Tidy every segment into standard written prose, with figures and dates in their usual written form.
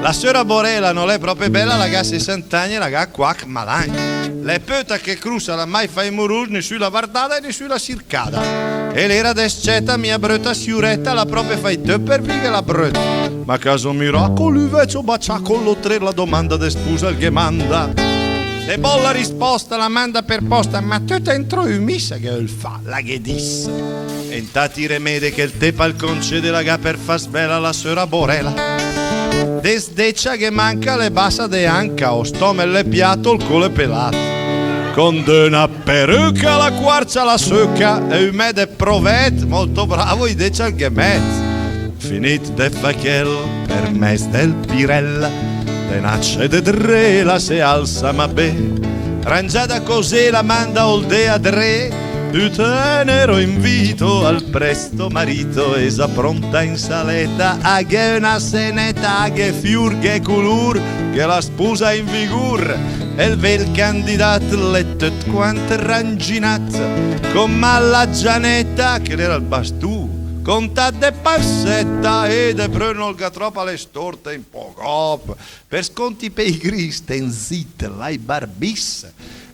La sera Borela non è proprio bella, la ga 60 anni, la ga quac malagna. Le pöta che cruza la mai fai murur, né sulla vardata e né sulla circada. E l'era desceta mia brutta siuretta, la propria fai te per viga la brutta. Ma caso miracolo, invece bacia con lo tre la domanda de scusa che manda. E bolla risposta la manda per posta, ma te entro in missa che il fa, la che disse. E intati remede che il te pal concede la ga per fa svela la sera Borela. Desdeccia che manca le bassa de anca, o stomelle piatto il cole pelato. Con una peruca la quarcia la succa e un mede provet, molto bravo i deccia il gemet. Finit de facchel per mes del pirella, tenace de drela se alza ma be. Rangiata così la manda oldea dre. Tu tenero invito al presto marito, esa pronta in saletta, a che una seneta, a che fiur, che colur, che la sposa in vigur, e il vel candidat letto quanto ranginat, con malla gianetta, che era il bastù, con de passetta e de prönolga troppa le storte in poco, per sconti pei sten zit, lai barbis.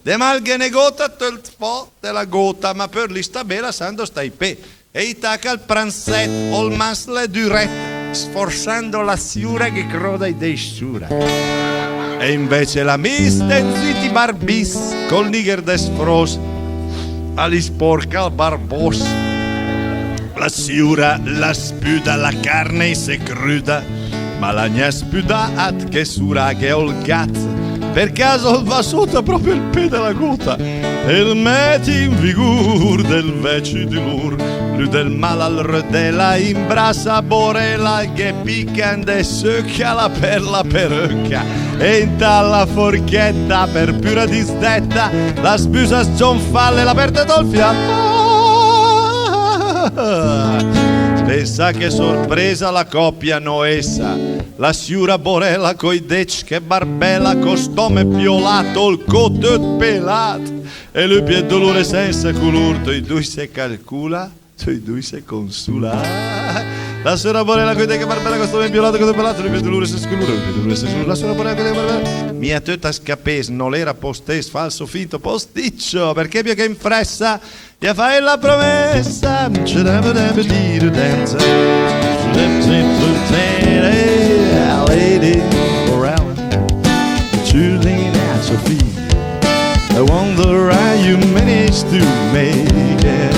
De malghe ne gota telt po de la gota, ma per li sta bella sando stai pe. E i taca al pranzet, ol masle duret, sforzando la siura che croda i desciura. E invece la mista ziti barbis, col niger desfros, ali sporca al barbos. La siura la spuda, la carne se cruda, ma la gna spuda at che sura che ol gat. Per caso va sotto proprio il pe della gota e il meti in vigur del veci di lur, lui del mal al redela imbrassa Borela che piccande secca la perla perucca e intalla forchetta per pura disdetta la sbusa scionfalle la perde dal fiato. Pensa che sorpresa la coppia noessa, la siura Borela coi dec che barbella, costome piolato, il cotot pelato, e lui più dolore senza color, tu i due se calcula, tu i due se consula. La siura Borela coi dec che barbella, costome piolato, cotot pelato, lui più dolore senza color, lui più dolore senza color. La siura Borela coi dec che barbella, mia teta scapes, non era postes, falso finto posticcio, perché più che in fressa ti fai la promessa, lady Borella, choosing at your feet. I wonder how you managed to make it.